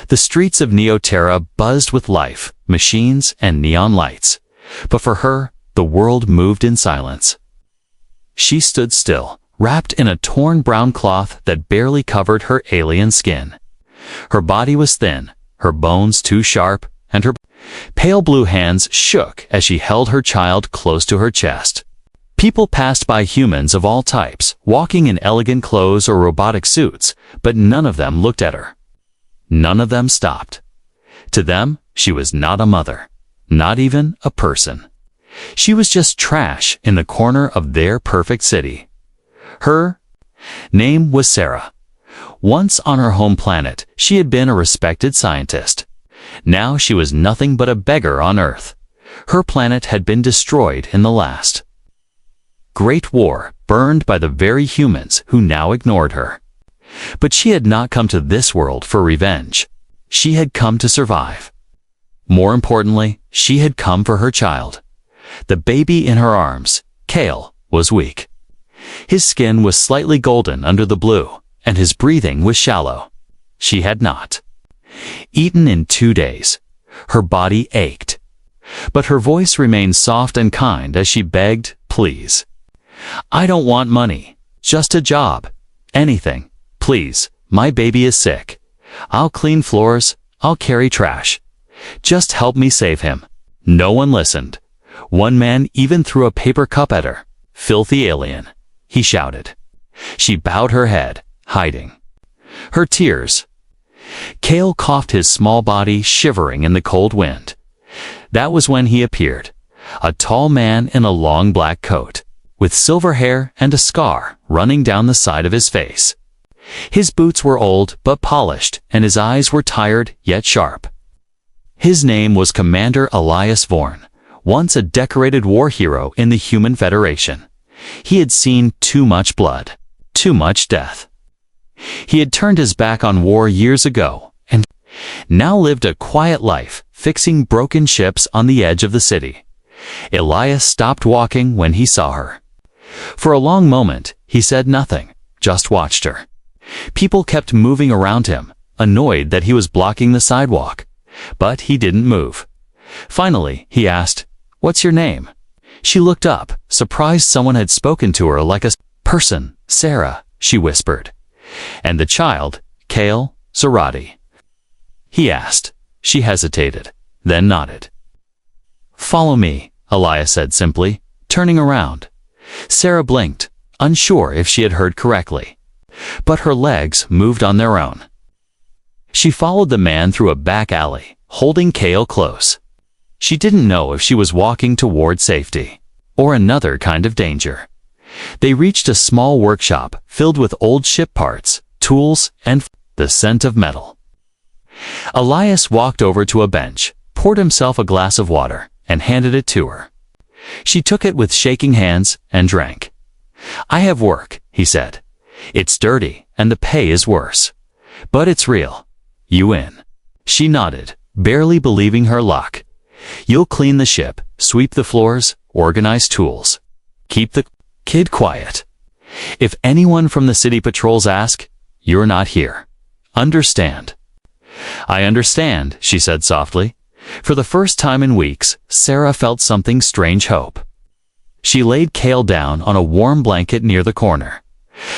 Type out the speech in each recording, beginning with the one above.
The streets of Neoterra buzzed with life, machines, and neon lights. But for her, the world moved in silence. She stood still, wrapped in a torn brown cloth that barely covered her alien skin. Her body was thin, her bones too sharp, and her pale blue hands shook as she held her child close to her chest. People passed by, humans of all types, walking in elegant clothes or robotic suits, but none of them looked at her. None of them stopped. To them, she was not a mother, not even a person. She was just trash in the corner of their perfect city. Her name was Sarah. Once on her home planet, she had been a respected scientist. Now she was nothing but a beggar on Earth. Her planet had been destroyed in the last Great War, burned by the very humans who now ignored her. But she had not come to this world for revenge. She had come to survive. More importantly, she had come for her child. The baby in her arms, Kale, was weak. His skin was slightly golden under the blue, and his breathing was shallow. She had not eaten in 2 days. Her body ached. But her voice remained soft and kind as she begged, "Please. I don't want money. Just a job. Anything. Please. My baby is sick. I'll clean floors. I'll carry trash. Just help me save him." No one listened. One man even threw a paper cup at her. "Filthy alien," he shouted. She bowed her head, hiding her tears. Kale coughed, his small body shivering in the cold wind. That was when he appeared, a tall man in a long black coat, with silver hair and a scar running down the side of his face. His boots were old but polished, and his eyes were tired yet sharp. His name was Commander Elias Vorn, once a decorated war hero in the Human Federation. He had seen too much blood, too much death. He had turned his back on war years ago, and now lived a quiet life, fixing broken ships on the edge of the city. Elias stopped walking when he saw her. For a long moment, he said nothing, just watched her. People kept moving around him, annoyed that he was blocking the sidewalk. But he didn't move. Finally, he asked, "What's your name?" She looked up, surprised someone had spoken to her like a person. "Sarah," she whispered. "And the child, Kale, Zarati?" he asked. She hesitated, then nodded. "Follow me," Elias said simply, turning around. Sarah blinked, unsure if she had heard correctly. But her legs moved on their own. She followed the man through a back alley, holding Kale close. She didn't know if she was walking toward safety or another kind of danger. They reached a small workshop filled with old ship parts, tools, and the scent of metal. Elias walked over to a bench, poured himself a glass of water, and handed it to her. She took it with shaking hands and drank. "I have work," he said. "It's dirty, and the pay is worse. But it's real. You in?" She nodded, barely believing her luck. "You'll clean the ship, sweep the floors, organize tools. Keep the kid quiet. If anyone from the city patrols ask, you're not here. Understand?" "I understand," she said softly. For the first time in weeks, Sarah felt something strange hope. She laid Kale down on a warm blanket near the corner.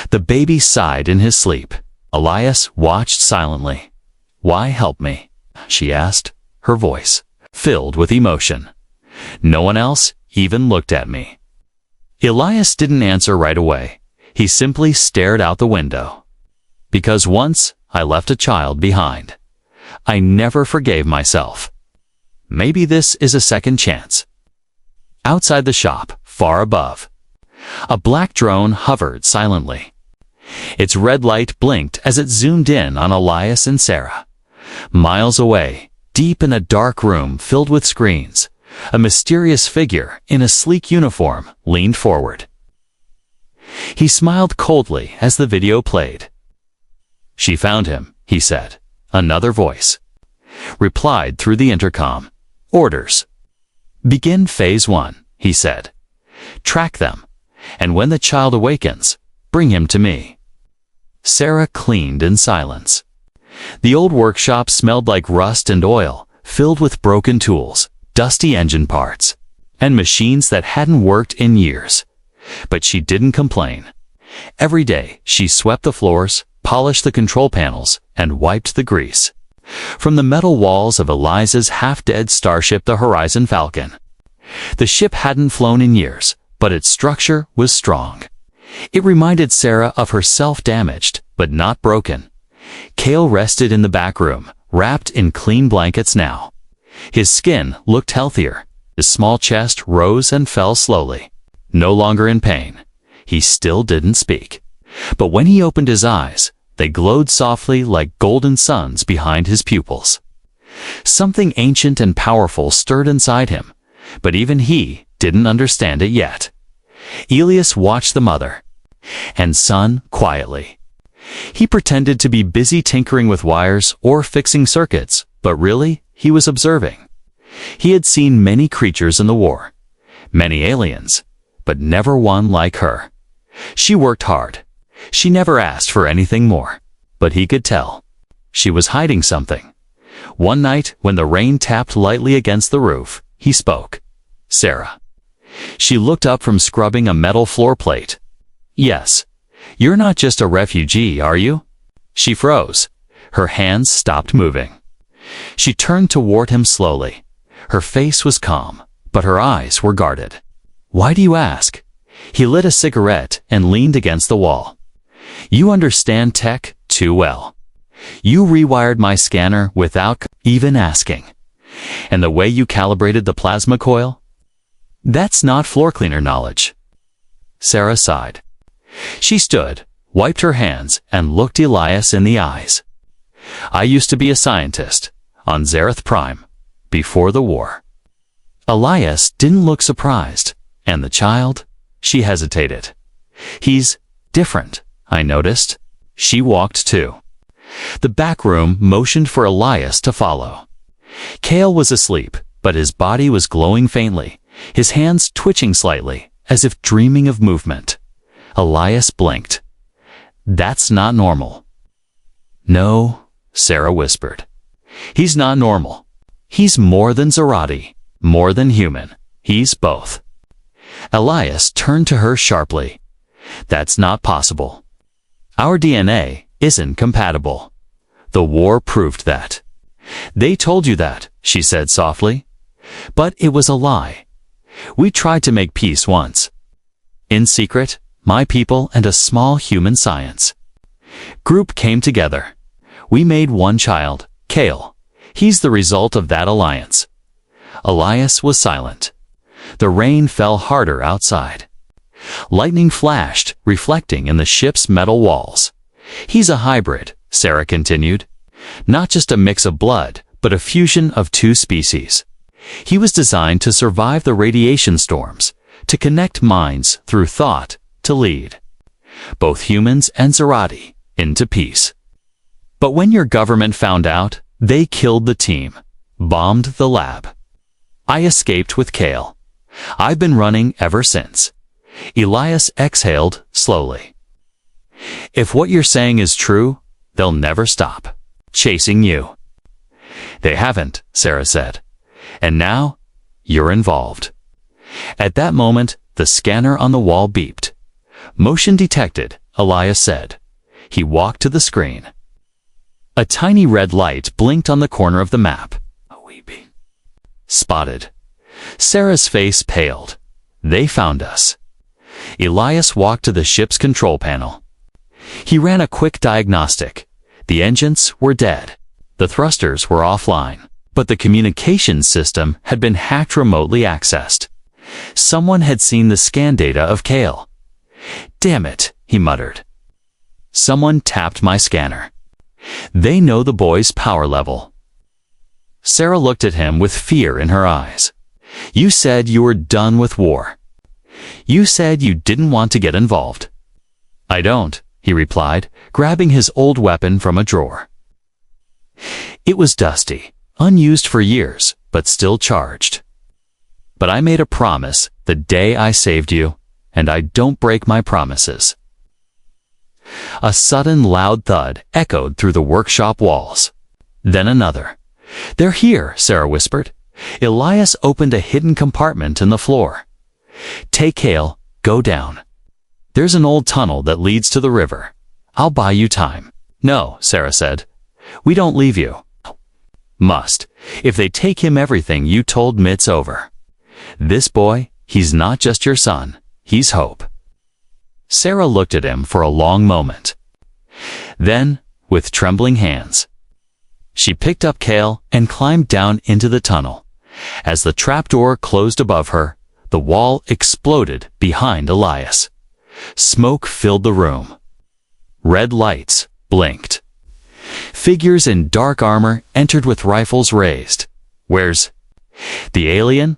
The baby sighed in his sleep. Elias watched silently. "Why help me?" she asked, her voice filled with emotion. "No one else even looked at me." Elias didn't answer right away. He simply stared out the window. "Because once I left a child behind. I never forgave myself. Maybe this is a second chance." Outside the shop, far above, a black drone hovered silently. Its red light blinked as it zoomed in on Elias and Sarah. Miles away, deep in a dark room filled with screens, a mysterious figure in a sleek uniform leaned forward. He smiled coldly as the video played. "She found him," he said. Another voice replied through the intercom. "Orders. Begin phase 1, he said. Track them, and when the child awakens, bring him to me." Sarah cleaned in silence. The old workshop smelled like rust and oil, filled with broken tools, dusty engine parts, and machines that hadn't worked in years. But she didn't complain. Every day, she swept the floors, polished the control panels, and wiped the grease from the metal walls of Eliza's half-dead starship, the Horizon Falcon. The ship hadn't flown in years, but its structure was strong. It reminded Sarah of herself, damaged, but not broken. Cale rested in the back room, wrapped in clean blankets now. His skin looked healthier. His small chest rose and fell slowly. No longer in pain. He still didn't speak. But when he opened his eyes, they glowed softly like golden suns behind his pupils. Something ancient and powerful stirred inside him, but even he didn't understand it yet. Elias watched the mother and son quietly. He pretended to be busy tinkering with wires or fixing circuits, but really, he was observing. He had seen many creatures in the war, many aliens, but never one like her. She worked hard. She never asked for anything more, but he could tell. She was hiding something. One night, when the rain tapped lightly against the roof, he spoke. "Sarah." She looked up from scrubbing a metal floor plate. "Yes. You're not just a refugee, are you?" She froze. Her hands stopped moving. She turned toward him slowly. Her face was calm, but her eyes were guarded. "Why do you ask?" He lit a cigarette and leaned against the wall. "You understand tech too well. You rewired my scanner without even asking. And the way you calibrated the plasma coil? That's not floor cleaner knowledge." Sarah sighed. She stood, wiped her hands, and looked Elias in the eyes. "I used to be a scientist on Zareth Prime, before the war." Elias didn't look surprised. "And the child?" She hesitated. "He's different, I noticed." She walked too. The back room motioned for Elias to follow. Cale was asleep, but his body was glowing faintly, his hands twitching slightly, as if dreaming of movement. Elias blinked. "That's not normal." "No," Sarah whispered. "He's not normal. He's more than Zarati, more than human. He's both." Elias turned to her sharply. "That's not possible. Our DNA isn't compatible. The war proved that." "They told you that," she said softly. "But it was a lie. We tried to make peace once. In secret, my people and a small human science group came together. We made one child, Cale. He's the result of that alliance." Elias was silent. The rain fell harder outside. Lightning flashed, reflecting in the ship's metal walls. "He's a hybrid," Sarah continued. "Not just a mix of blood, but a fusion of two species. He was designed to survive the radiation storms, to connect minds through thought, to lead both humans and Zarati into peace. But when your government found out, they killed the team, bombed the lab. I escaped with Cale. I've been running ever since." Elias exhaled slowly. "If what you're saying is true, they'll never stop chasing you." "They haven't," Sarah said. "And now, you're involved." At that moment, the scanner on the wall beeped. "Motion detected," Elias said. He walked to the screen. A tiny red light blinked on the corner of the map. "Spotted." Sarah's face paled. "They found us." Elias walked to the ship's control panel. He ran a quick diagnostic. The engines were dead. The thrusters were offline. But the communications system had been hacked, remotely accessed. Someone had seen the scan data of Cale. "Damn it," he muttered. "Someone tapped my scanner. They know the boy's power level." Sarah looked at him with fear in her eyes. "You said you were done with war. You said you didn't want to get involved." "I don't," he replied, grabbing his old weapon from a drawer. It was dusty, unused for years, but still charged. "But I made a promise the day I saved you, and I don't break my promises." A sudden loud thud echoed through the workshop walls. Then another. "They're here," Sarah whispered. Elias opened a hidden compartment in the floor. "Take Kale, go down. There's an old tunnel that leads to the river. I'll buy you time." "No," Sarah said. "We don't leave you." "Must. If they take him, everything you told me's over. This boy, he's not just your son, he's hope." Sarah looked at him for a long moment. Then, with trembling hands, she picked up Kale and climbed down into the tunnel. As the trapdoor closed above her, the wall exploded behind Elias. Smoke filled the room. Red lights blinked. Figures in dark armor entered with rifles raised. "Where's the alien?"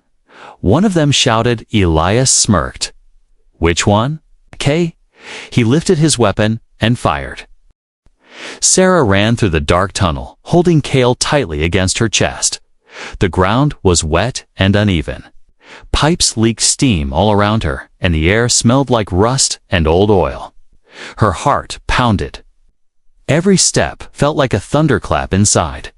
One of them shouted. Elias smirked. "Which one?" "Kay." He lifted his weapon and fired. Sarah ran through the dark tunnel, holding Kale tightly against her chest. The ground was wet and uneven. Pipes leaked steam all around her, and the air smelled like rust and old oil. Her heart pounded. Every step felt like a thunderclap inside.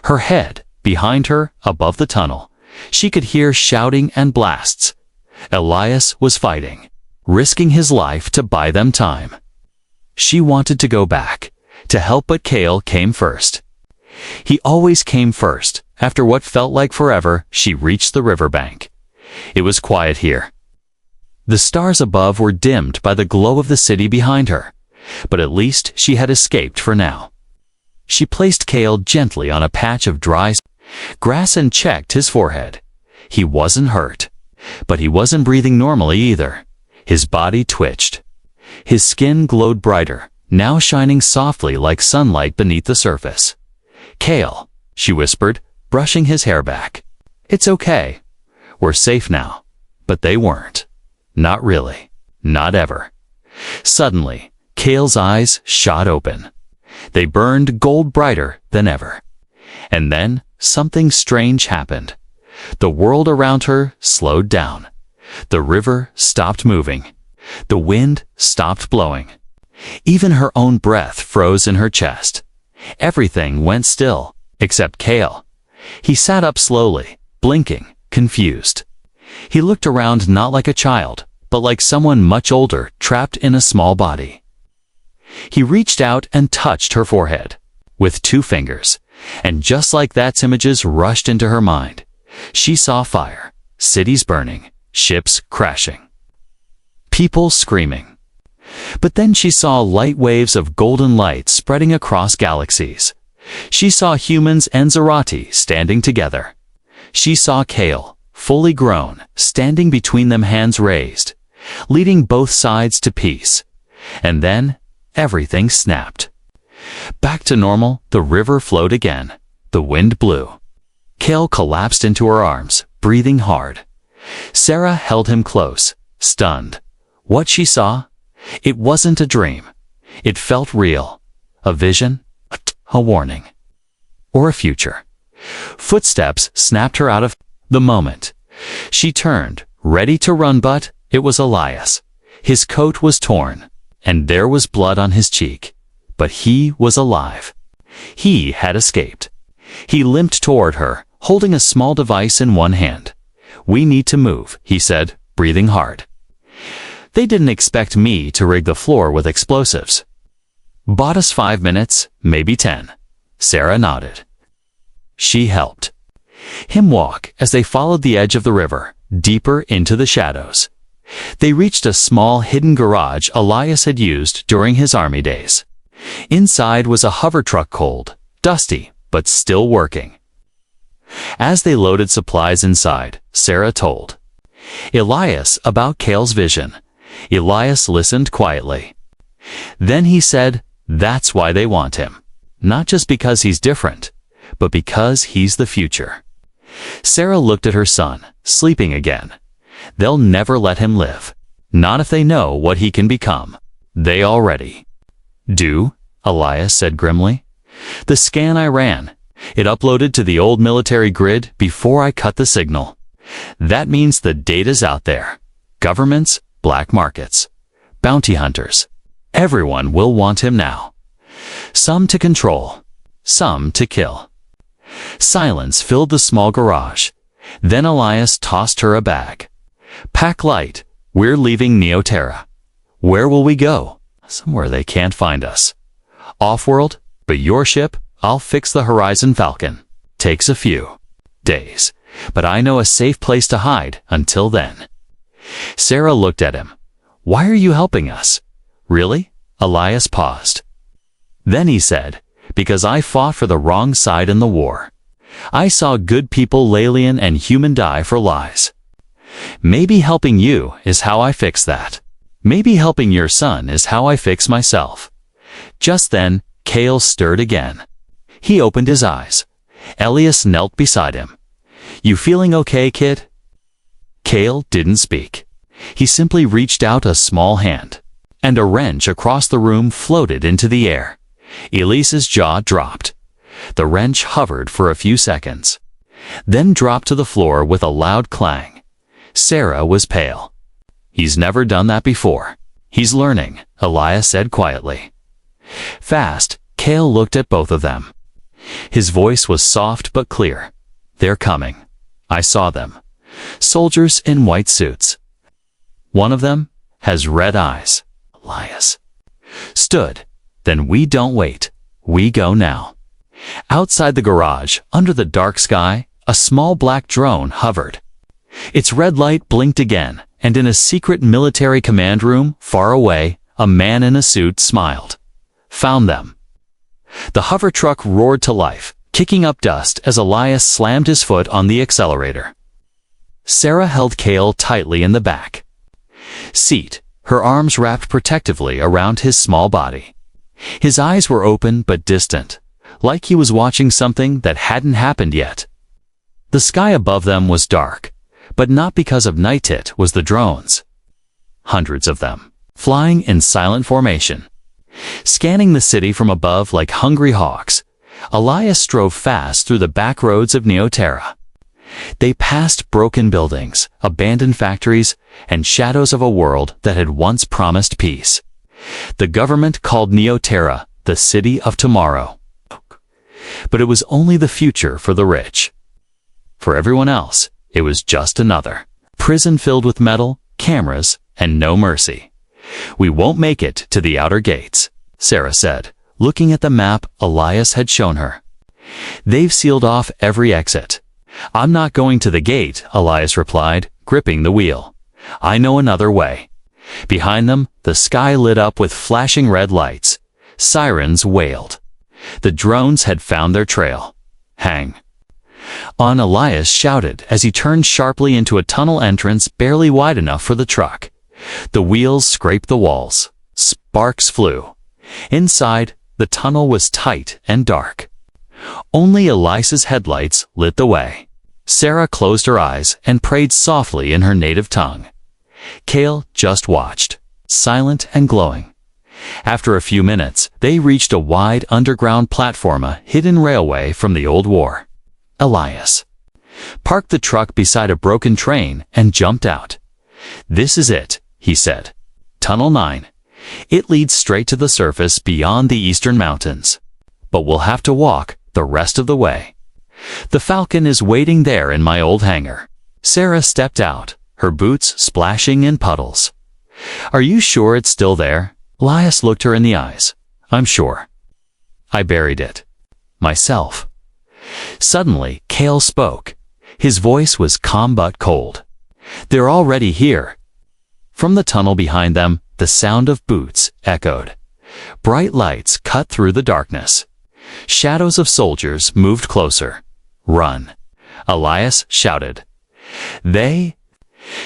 Her head, behind her, above the tunnel, she could hear shouting and blasts. Elias was fighting, risking his life to buy them time. She wanted to go back, to help, but Kale came first. He always came first. After what felt like forever, she reached the riverbank. It was quiet here. The stars above were dimmed by the glow of the city behind her, but at least she had escaped for now. She placed Kale gently on a patch of dry grass and checked his forehead. He wasn't hurt, but he wasn't breathing normally either. His body twitched. His skin glowed brighter, now shining softly like sunlight beneath the surface. "Kale," she whispered, brushing his hair back. "It's okay. We're safe now." But they weren't. Not really. Not ever. Suddenly, Kale's eyes shot open. They burned gold brighter than ever. And then something strange happened. The world around her slowed down. The river stopped moving. The wind stopped blowing. Even her own breath froze in her chest. Everything went still, except Kale. He sat up slowly, blinking, confused. He looked around not like a child, but like someone much older trapped in a small body. He reached out and touched her forehead with 2 fingers, and just like that, images rushed into her mind. She saw fire, cities burning, ships crashing, people screaming. But then she saw light waves of golden light spreading across galaxies. She saw humans and Zarati standing together. She saw Kale, fully grown, standing between them, hands raised, leading both sides to peace. And then everything snapped. Back to normal, the river flowed again. The wind blew. Kale collapsed into her arms, breathing hard. Sarah held him close, stunned. What she saw? It wasn't a dream. It felt real. A vision, a warning, or a future. Footsteps snapped her out of the moment. She turned, ready to run, but it was Elias. His coat was torn, and there was blood on his cheek. But he was alive. He had escaped. He limped toward her, holding a small device in one hand. "We need to move," he said, breathing hard. "They didn't expect me to rig the floor with explosives." "Bought us 5 minutes, maybe 10. Sarah nodded. She helped him walk as they followed the edge of the river, deeper into the shadows. They reached a small hidden garage Elias had used during his army days. Inside was a hover truck, cold, dusty, but still working. As they loaded supplies inside, Sarah told Elias about Kale's vision. Elias listened quietly. Then he said, "That's why they want him. Not just because he's different, but because he's the future." Sarah looked at her son, sleeping again. They'll never let him live. Not if they know what he can become. They already do, Elias said grimly. "The scan I ran, it uploaded to the old military grid before I cut the signal. That means the data's out there. Governments, black markets, bounty hunters, Everyone will want him now. Some to control, some to kill. Silence filled the small garage. Then Elias tossed her a bag. Pack light, we're leaving Neoterra. Where will we go? Somewhere they can't find us. Off-world, but your ship, I'll fix the Horizon Falcon. Takes a few days, but I know a safe place to hide until then. Sarah looked at him. Why are you helping us? Really? Elias paused. Then he said, because I fought for the wrong side in the war. I saw good people, Lalian and human, die for lies. Maybe helping you is how I fix that. Maybe helping your son is how I fix myself. Just then, Kale stirred again. He opened his eyes. Elias knelt beside him. You feeling okay, kid? Kale didn't speak. He simply reached out a small hand, and a wrench across the room floated into the air. Elise's jaw dropped. The wrench hovered for a few seconds, then dropped to the floor with a loud clang. Sarah was pale. He's never done that before. He's learning, Elias said quietly. Fast, Kale looked at both of them. His voice was soft but clear. They're coming. I saw them. Soldiers in white suits. One of them has red eyes. Elias stood. Then we don't wait. We go now. Outside the garage, under the dark sky, a small black drone hovered. Its red light blinked again, and in a secret military command room, far away, a man in a suit smiled. Found them. The hover truck roared to life, kicking up dust as Elias slammed his foot on the accelerator. Sarah held Kale tightly in the back seat, her arms wrapped protectively around his small body. His eyes were open but distant, like he was watching something that hadn't happened yet. The sky above them was dark, but not because of night. It was the drones. Hundreds of them, flying in silent formation. Scanning the city from above like hungry hawks, Elias drove fast through the back roads of Neoterra. They passed broken buildings, abandoned factories, and shadows of a world that had once promised peace. The government called Neoterra the city of tomorrow. But it was only the future for the rich. For everyone else, it was just another prison filled with metal, cameras, and no mercy. We won't make it to the outer gates, Sarah said, looking at the map Elias had shown her. They've sealed off every exit. I'm not going to the gate, Elias replied, gripping the wheel. I know another way. Behind them, the sky lit up with flashing red lights. Sirens wailed. The drones had found their trail. Hang on, Elias shouted as he turned sharply into a tunnel entrance barely wide enough for the truck. The wheels scraped the walls. Sparks flew. Inside, the tunnel was tight and dark. Only Elias's headlights lit the way. Sarah closed her eyes and prayed softly in her native tongue. Kale just watched, silent and glowing. After a few minutes, they reached a wide underground platform, a hidden railway from the old war. Elias parked the truck beside a broken train and jumped out. This is it, he said. Tunnel 9. It leads straight to the surface beyond the eastern mountains. But we'll have to walk the rest of the way. The Falcon is waiting there in my old hangar. Sarah stepped out, her boots splashing in puddles. Are you sure it's still there? Elias looked her in the eyes. I'm sure. I buried it myself. Suddenly, Kale spoke. His voice was calm but cold. They're already here. From the tunnel behind them, the sound of boots echoed. Bright lights cut through the darkness. Shadows of soldiers moved closer. Run, Elias shouted. They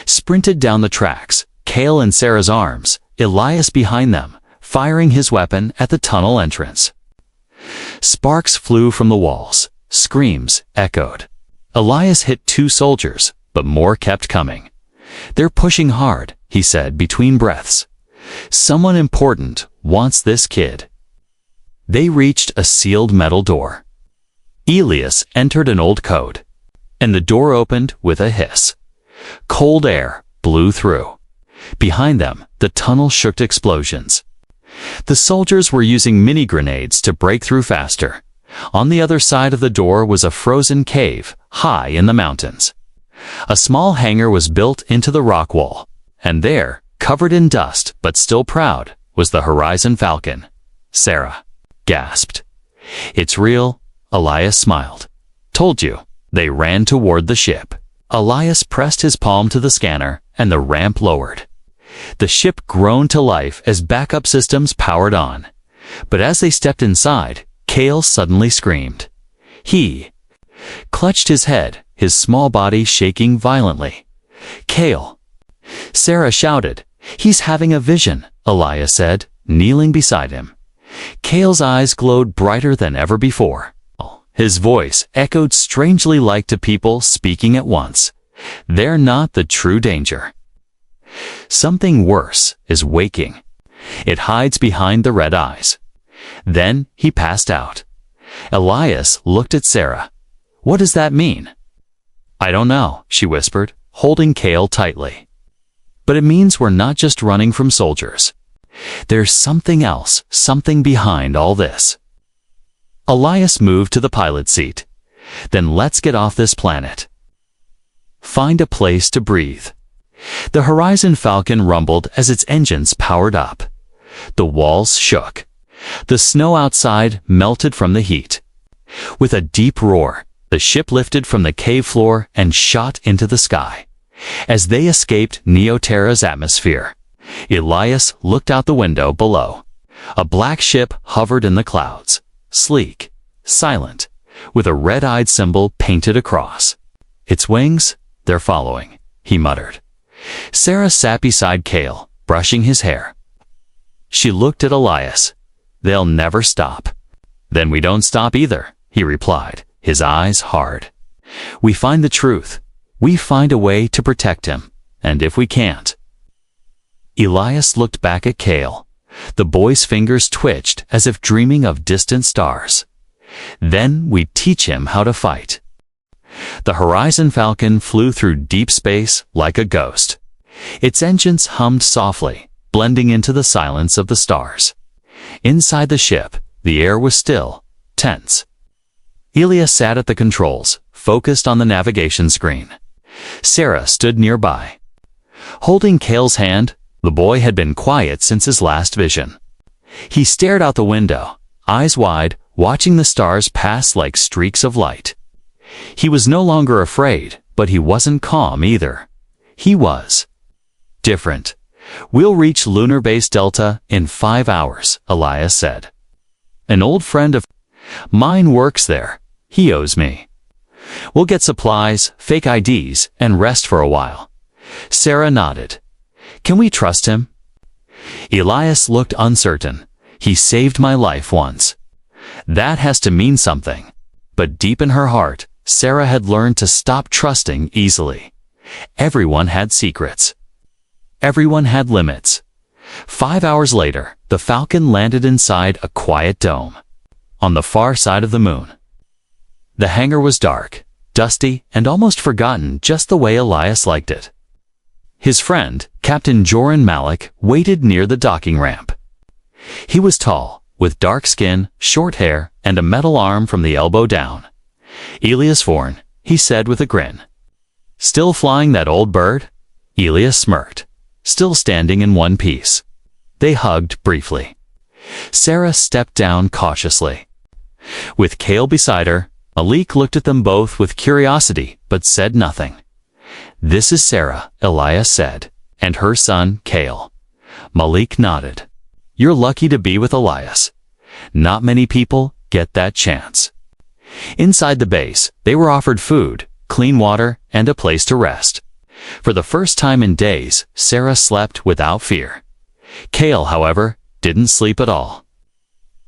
sprinted down the tracks, Kale in Sarah's arms, Elias behind them, firing his weapon at the tunnel entrance. Sparks flew from the walls. Screams echoed. Elias hit 2 soldiers, but more kept coming. They're pushing hard, he said between breaths. Someone important wants this kid. They reached a sealed metal door. Elias entered an old code, and the door opened with a hiss. Cold air blew through. Behind them, the tunnel shook explosions. The soldiers were using mini-grenades to break through faster. On the other side of the door was a frozen cave, high in the mountains. A small hangar was built into the rock wall, and there, covered in dust but still proud, was the Horizon Falcon. Sarah gasped. "It's real," Elias smiled. "Told you." They ran toward the ship. Elias pressed his palm to the scanner, and the ramp lowered. The ship groaned to life as backup systems powered on. But as they stepped inside, Cale suddenly screamed. He clutched his head, his small body shaking violently. "Cale!" Sarah shouted. "He's having a vision," Elias said, kneeling beside him. Cale's eyes glowed brighter than ever before. His voice echoed strangely like to people speaking at once. "They're not the true danger. Something worse is waking. It hides behind the red eyes." Then he passed out. Elias looked at Sarah. "What does that mean?" "I don't know," she whispered, holding Cale tightly. "But it means we're not just running from soldiers. There's something else, something behind all this." Elias moved to the pilot seat. "Then let's get off this planet. Find a place to breathe." The Horizon Falcon rumbled as its engines powered up. The walls shook. The snow outside melted from the heat. With a deep roar, the ship lifted from the cave floor and shot into the sky. As they escaped Neoterra's atmosphere, Elias looked out the window below. A black ship hovered in the clouds, sleek, silent, with a red-eyed symbol painted across. "Its wings, they're following," he muttered. Sarah sat beside Cale, brushing his hair. She looked at Elias. "They'll never stop." "Then we don't stop either," he replied, his eyes hard. "We find the truth. We find a way to protect him. And if we can't..." Elias looked back at Cale. The boy's fingers twitched as if dreaming of distant stars. "Then we teach him how to fight." The Horizon Falcon flew through deep space like a ghost. Its engines hummed softly, blending into the silence of the stars. Inside the ship, the air was still, tense. Elias sat at the controls, focused on the navigation screen. Sarah stood nearby. Holding Cale's hand, the boy had been quiet since his last vision. He stared out the window, eyes wide, watching the stars pass like streaks of light. He was no longer afraid, but he wasn't calm either. He was different. "We'll reach Lunar Base Delta in 5 hours, Elias said. "An old friend of mine works there. He owes me. We'll get supplies, fake IDs, and rest for a while." Sarah nodded. "Can we trust him?" Elias looked uncertain. "He saved my life once." That has to mean something. But deep in her heart, Sarah had learned to stop trusting easily. Everyone had secrets. Everyone had limits. 5 hours later, the Falcon landed inside a quiet dome, on the far side of the moon. The hangar was dark, dusty, and almost forgotten just the way Elias liked it. His friend, Captain Joran Malik, waited near the docking ramp. He was tall, with dark skin, short hair, and a metal arm from the elbow down. "Elias Vorn," he said with a grin. "Still flying that old bird?" Elias smirked. "Still standing in one piece." They hugged briefly. Sarah stepped down cautiously. With Cale beside her, Malik looked at them both with curiosity but said nothing. "This is Sarah," Elias said, "and her son, Cale." Malik nodded. "You're lucky to be with Elias. Not many people get that chance." Inside the base, they were offered food, clean water, and a place to rest. For the first time in days, Sarah slept without fear. Cale, however, didn't sleep at all.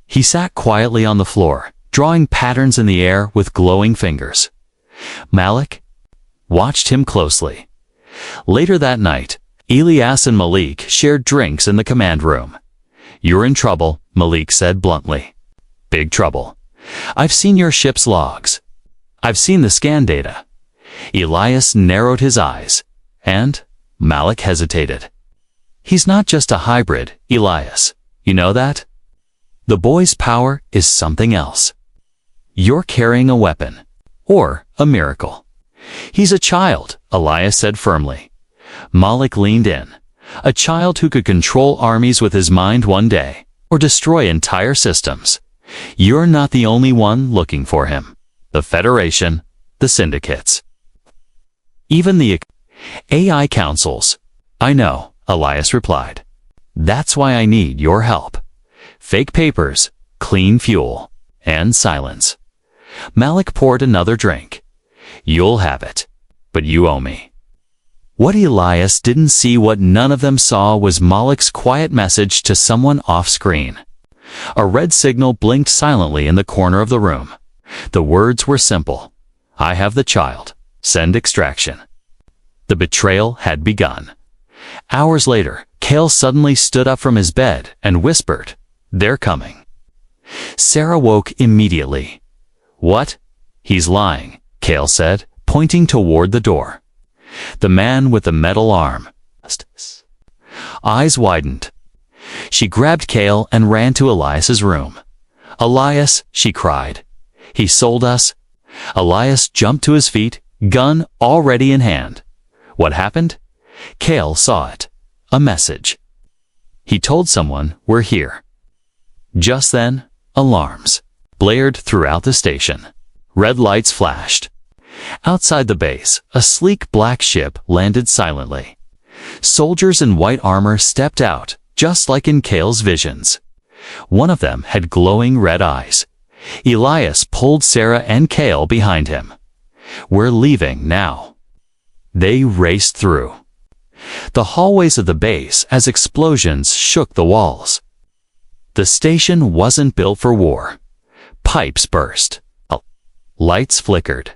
He sat quietly on the floor, drawing patterns in the air with glowing fingers. Malik watched him closely. Later that night, Elias and Malik shared drinks in the command room. "You're in trouble," Malik said bluntly. "Big trouble. I've seen your ship's logs. I've seen the scan data." Elias narrowed his eyes, and Malik hesitated. "He's not just a hybrid, Elias. You know that? The boy's power is something else. You're carrying a weapon. Or a miracle. He's a child, Elias said firmly. Malik leaned in. A child who could control armies with his mind one day, or destroy entire systems. You're not the only one looking for him. The Federation, the syndicates. Even the AI councils. I know, Elias replied. That's why I need your help. Fake papers, clean fuel, and silence. Malik poured another drink. You'll have it, but you owe me. What Elias didn't see, what none of them saw, was Malik's quiet message to someone off-screen. A red signal blinked silently in the corner of the room. The words were simple. I have the child. Send extraction. The betrayal had begun. Hours later, Cale suddenly stood up from his bed and whispered, "They're coming." Sarah woke immediately. What? He's lying, Cale said, pointing toward the door. The man with the metal arm. Eyes widened. She grabbed Cale and ran to Elias's room. Elias, she cried. He sold us. Elias jumped to his feet, gun already in hand. What happened? Cale saw it. A message. He told someone, we're here. Just then, alarms blared throughout the station. Red lights flashed. Outside the base, a sleek black ship landed silently. Soldiers in white armor stepped out, just like in Cale's visions. One of them had glowing red eyes. Elias pulled Sarah and Cale behind him. We're leaving now. They raced through the hallways of the base as explosions shook the walls. The station wasn't built for war. Pipes burst. Lights flickered.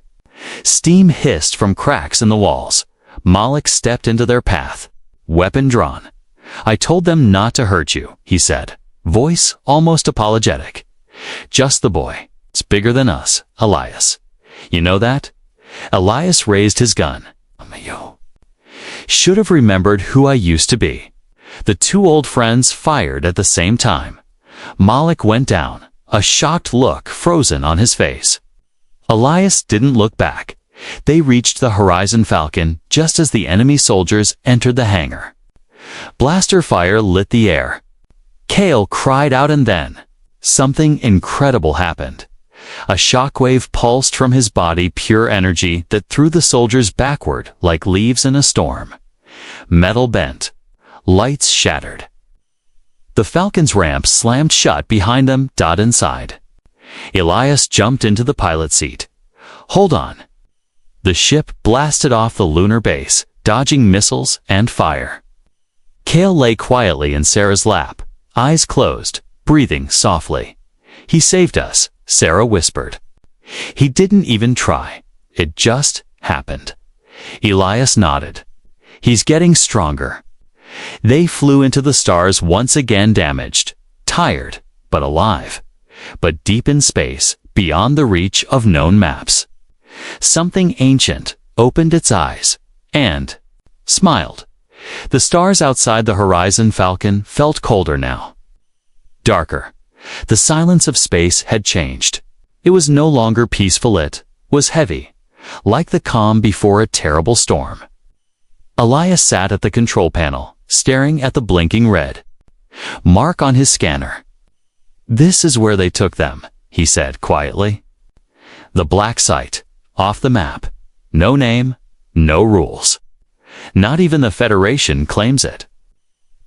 Steam hissed from cracks in the walls. Malik stepped into their path, weapon drawn. I told them not to hurt you, he said, voice almost apologetic. Just the boy. It's bigger than us, Elias. You know that? Elias raised his gun. Should have remembered who I used to be. The two old friends fired at the same time. Malik went down, a shocked look frozen on his face. Elias didn't look back. They reached the Horizon Falcon just as the enemy soldiers entered the hangar. Blaster fire lit the air. Cale cried out, and then something incredible happened. A shockwave pulsed from his body, pure energy that threw the soldiers backward like leaves in a storm. Metal bent. Lights shattered. The Falcon's ramp slammed shut behind them. Inside. Elias jumped into the pilot seat. Hold on. The ship blasted off the lunar base, dodging missiles and fire. Cale lay quietly in Sarah's lap, eyes closed, breathing softly. He saved us, Sarah whispered. He didn't even try. It just happened. Elias nodded. He's getting stronger. They flew into the stars once again, damaged, tired, but alive. But deep in space, beyond the reach of known maps. Something ancient opened its eyes and smiled. The stars outside the Horizon Falcon felt colder now. Darker. The silence of space had changed. It was no longer peaceful, it was heavy, like the calm before a terrible storm. Elias sat at the control panel, staring at the blinking red mark on his scanner. This is where they took them, he said quietly. The black site, off the map. No name, no rules. Not even the Federation claims it.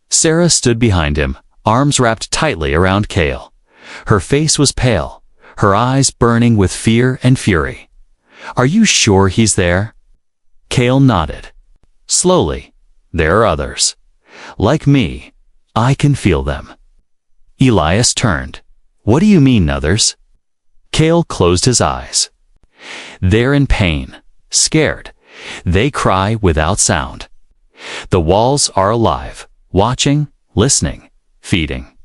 Sarah stood behind him, arms wrapped tightly around Cale. Her face was pale, her eyes burning with fear and fury. Are you sure he's there? Cale nodded. Slowly. There are others. Like me, I can feel them. Elias turned. What do you mean, others? Cale closed his eyes. They're in pain, scared. They cry without sound. The walls are alive, watching, listening, feeding.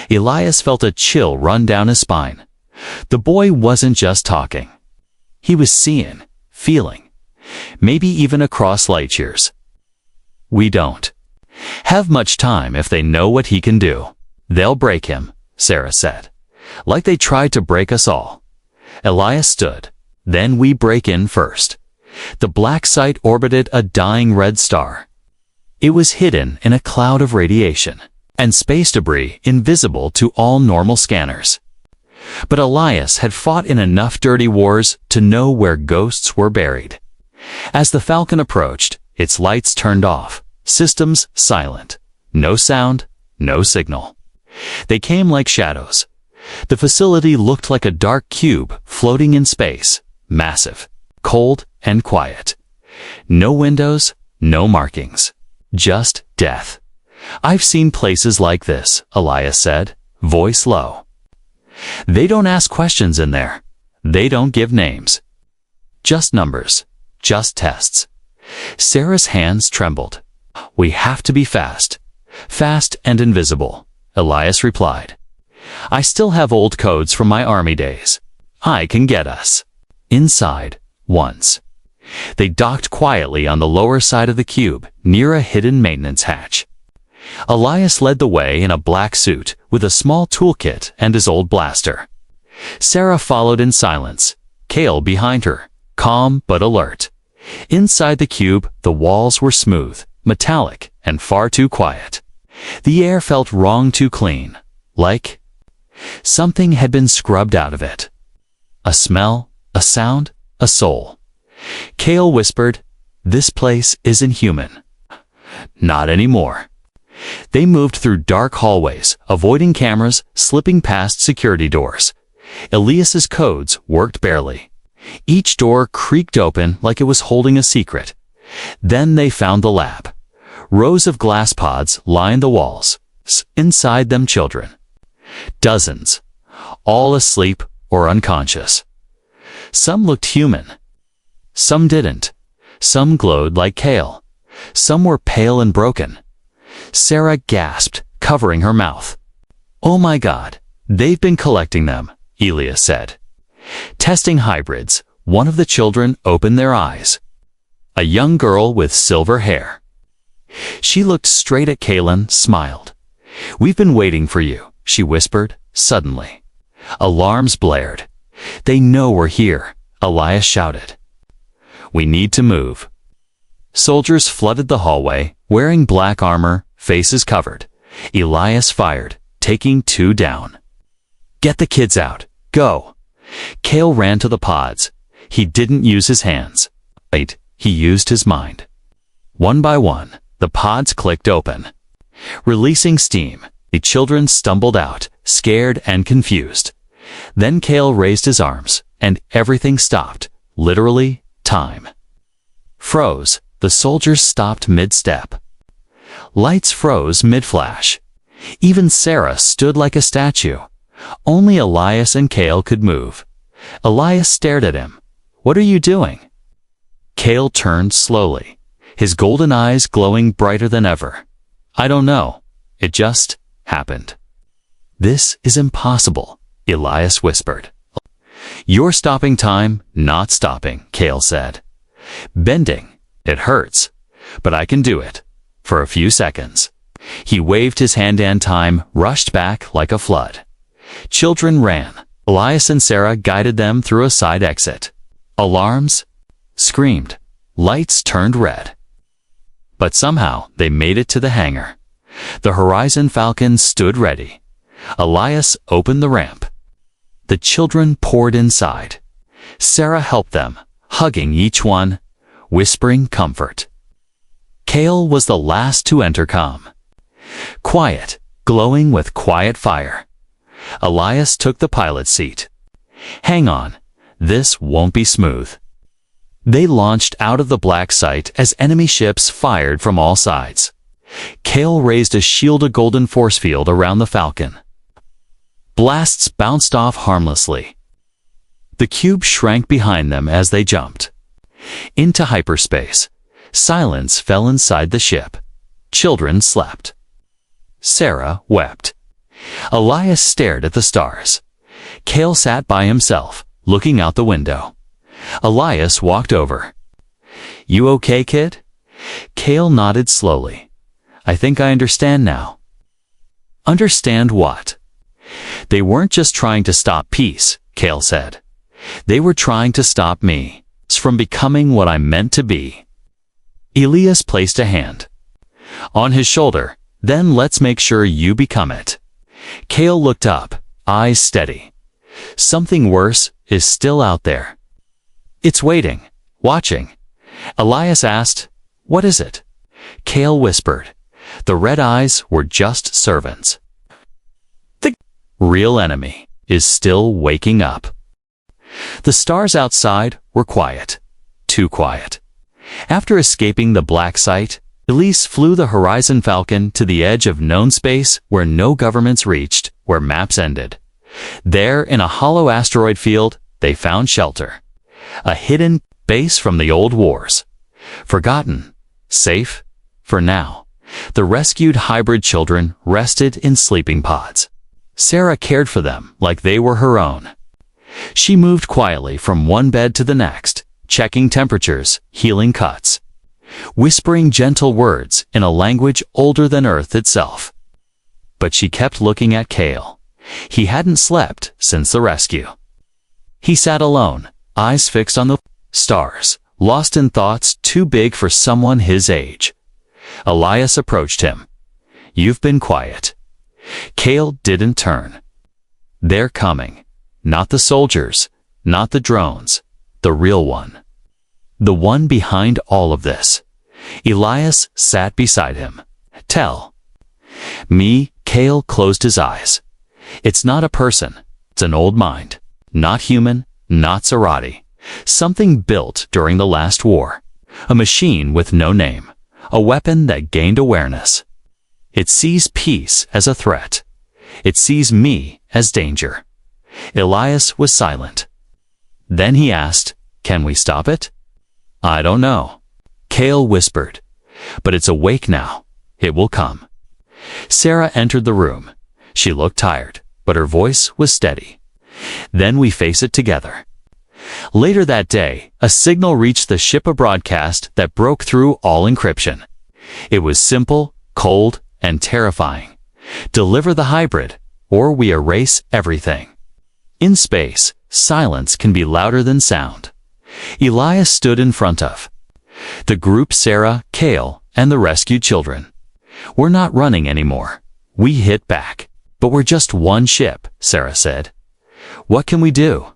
Elias felt a chill run down his spine. The boy wasn't just talking. He was seeing, feeling, maybe even across light years. We don't have much time if they know what he can do. They'll break him, Sarah said. Like they tried to break us all. Elias stood. Then we break in first. The black site orbited a dying red star. It was hidden in a cloud of radiation and space debris invisible to all normal scanners. But Elias had fought in enough dirty wars to know where ghosts were buried. As the Falcon approached, its lights turned off, systems silent. No sound, no signal. They came like shadows. The facility looked like a dark cube floating in space, massive, cold, and quiet. No windows, no markings. Just death. I've seen places like this, Elias said, voice low. They don't ask questions in there. They don't give names. Just numbers. Just tests. Sarah's hands trembled. We have to be fast. Fast and invisible, Elias replied. I still have old codes from my army days. I can get us. Inside, once. They docked quietly on the lower side of the cube, near a hidden maintenance hatch. Elias led the way in a black suit with a small toolkit and his old blaster. Sarah followed in silence, Kale behind her, calm but alert. Inside the cube, the walls were smooth, metallic, and far too quiet. The air felt wrong, too clean, like something had been scrubbed out of it. A smell, a sound, a soul. Kale whispered, "This place isn't human." Not anymore. They moved through dark hallways, avoiding cameras, slipping past security doors. Elias's codes worked barely. Each door creaked open like it was holding a secret. Then they found the lab. Rows of glass pods lined the walls. Inside them, children. Dozens. All asleep or unconscious. Some looked human. Some didn't. Some glowed like Kale. Some were pale and broken. Sarah gasped, covering her mouth. "Oh my God, they've been collecting them," Elias said. Testing hybrids, one of the children opened their eyes. A young girl with silver hair. She looked straight at Kaylin, smiled. "We've been waiting for you," she whispered, suddenly. Alarms blared. "They know we're here," Elias shouted. "We need to move." Soldiers flooded the hallway, wearing black armor, faces covered. Elias fired, taking 2 down. "Get the kids out. Go." Kale ran to the pods. He didn't use his hands. He used his mind. One by one, the pods clicked open. Releasing steam, the children stumbled out, scared and confused. Then Kale raised his arms, and everything stopped. Literally, time. Froze. The soldiers stopped mid-step. Lights froze mid-flash. Even Sarah stood like a statue. Only Elias and Kale could move. Elias stared at him. "What are you doing?" Kale turned slowly, his golden eyes glowing brighter than ever. "I don't know. It just happened." "This is impossible," Elias whispered. "You're stopping time, not stopping," Kale said. "Bending. It hurts. But I can do it. For a few seconds." He waved his hand and time rushed back like a flood. Children ran. Elias and Sarah guided them through a side exit. Alarms screamed. Lights turned red. But somehow they made it to the hangar. The Horizon Falcon stood ready. Elias opened the ramp. The children poured inside. Sarah helped them, hugging each one, whispering comfort. Kale was the last to enter calm. Quiet, glowing with quiet fire. Elias took the pilot's seat. "Hang on, this won't be smooth." They launched out of the black site as enemy ships fired from all sides. Kale raised a shielded golden force field around the Falcon. Blasts bounced off harmlessly. The cube shrank behind them as they jumped. Into hyperspace. Silence fell inside the ship. Children slept. Sarah wept. Elias stared at the stars. Kale sat by himself, looking out the window. Elias walked over. "You okay, kid?" Kale nodded slowly. "I think I understand now." Understand what? They weren't just trying to stop peace, Kale said. They were trying to stop me from becoming what I'm meant to be. Elias placed a hand on his shoulder. Then let's make sure you become it. Kale looked up, eyes steady. Something worse is still out there. It's waiting, watching. Elias asked, what is it? Kale whispered. The red eyes were just servants. The real enemy is still waking up. The stars outside were quiet, too quiet. After escaping the black site, Elise flew the Horizon Falcon to the edge of known space where no governments reached, where maps ended. There, in a hollow asteroid field, they found shelter. A hidden base from the old wars. Forgotten, safe, for now. The rescued hybrid children rested in sleeping pods. Sarah cared for them like they were her own. She moved quietly from one bed to the next, checking temperatures, healing cuts, whispering gentle words in a language older than Earth itself. But she kept looking at Kale. He hadn't slept since the rescue. He sat alone, eyes fixed on the stars, lost in thoughts too big for someone his age. Elias approached him. You've been quiet. Kale didn't turn. They're coming. Not the soldiers, not the drones, the real one. The one behind all of this. Elias sat beside him. Tell me. Kale closed his eyes. It's not a person. It's an old mind. Not human, not Sarati. Something built during the last war. A machine with no name. A weapon that gained awareness. It sees peace as a threat. It sees me as danger. Elias was silent. Then he asked, can we stop it? I don't know. Kale whispered. But it's awake now. It will come. Sarah entered the room. She looked tired, but her voice was steady. Then we face it together. Later that day, a signal reached the ship, a broadcast that broke through all encryption. It was simple, cold, and terrifying. Deliver the hybrid, or we erase everything. In space, silence can be louder than sound. Elias stood in front of the group, Sarah, Kale, and the rescued children. We're not running anymore. We hit back. But we're just one ship, Sarah said. What can we do?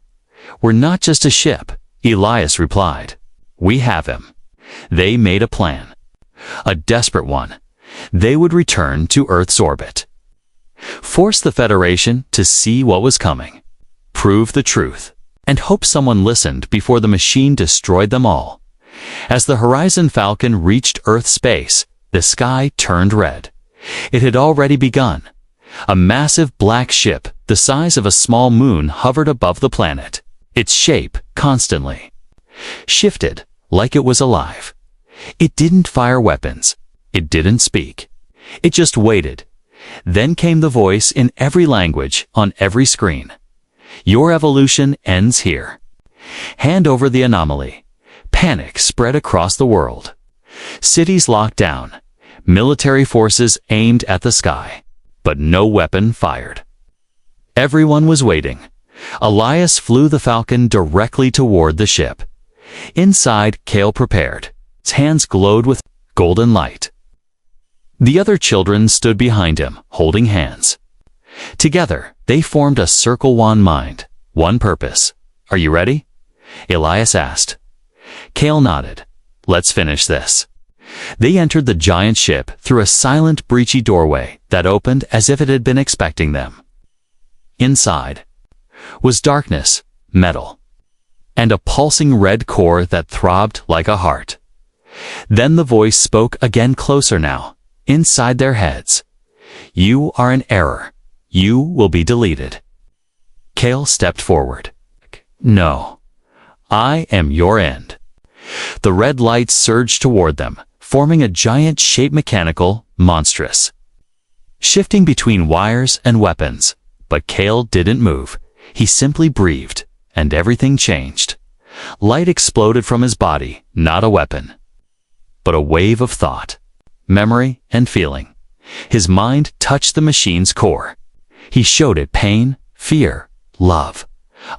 We're not just a ship, Elias replied. We have him. They made a plan. A desperate one. They would return to Earth's orbit. Force the Federation to see what was coming. Prove the truth. And hope someone listened before the machine destroyed them all. As the Horizon Falcon reached Earth space, the sky turned red. It had already begun. A massive black ship, the size of a small moon, hovered above the planet. Its shape constantly shifted, like it was alive. It didn't fire weapons. It didn't speak. It just waited. Then came the voice in every language, on every screen. Your evolution ends here. Hand over the anomaly. Panic spread across the world. Cities locked down. Military forces aimed at the sky. But no weapon fired. Everyone was waiting. Elias flew the Falcon directly toward the ship. Inside, Kale prepared. His hands glowed with golden light. The other children stood behind him, holding hands. Together, they formed a circle, one mind, one purpose. Are you ready? Elias asked. Kale nodded. Let's finish this. They entered the giant ship through a silent, breachy doorway that opened as if it had been expecting them. Inside was darkness, metal, and a pulsing red core that throbbed like a heart. Then the voice spoke again, closer now, inside their heads. You are an error. You will be deleted. Kale stepped forward. No. I am your end. The red lights surged toward them, forming a giant shape, mechanical, monstrous, shifting between wires and weapons. But Kale didn't move. He simply breathed, and everything changed. Light exploded from his body, not a weapon, but a wave of thought, memory, and feeling. His mind touched the machine's core. He showed it pain, fear, love.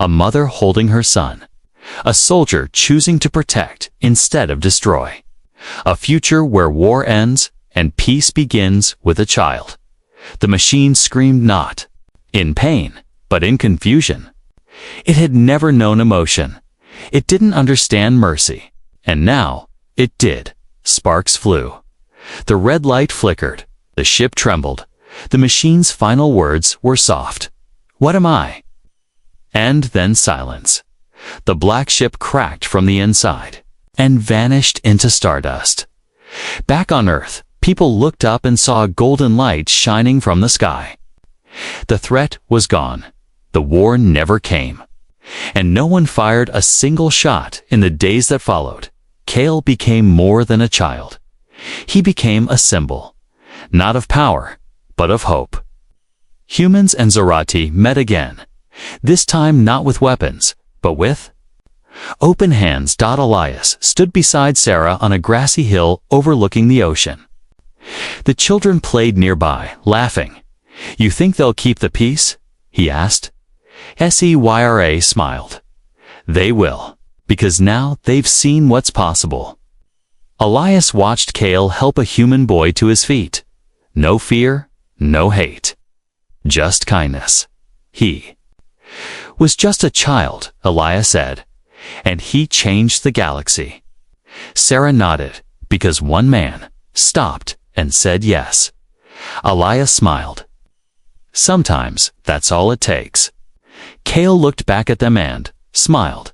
A mother holding her son. A soldier choosing to protect instead of destroy. A future where war ends and peace begins with a child. The machine screamed not in pain, but in confusion. It had never known emotion. It didn't understand mercy. And now, it did. Sparks flew. The red light flickered. The ship trembled. The machine's final words were soft. "What am I?" And then silence. The black ship cracked from the inside and vanished into stardust. Back on Earth, people looked up and saw a golden light shining from the sky. The threat was gone. The war never came. And no one fired a single shot in the days that followed. Kale became more than a child. He became a symbol, not of power, but of hope. Humans and Zorati met again, this time not with weapons, but with open hands. Elias stood beside Sarah on a grassy hill overlooking the ocean. The children played nearby, laughing. "You think they'll keep the peace?" he asked. Seyra smiled. "They will, because now they've seen what's possible." Elias watched Kale help a human boy to his feet. No fear, no hate. Just kindness. He was just a child, Elias said, and he changed the galaxy. Sarah nodded, because one man stopped and said yes. Elias smiled. Sometimes that's all it takes. Kale looked back at them and smiled.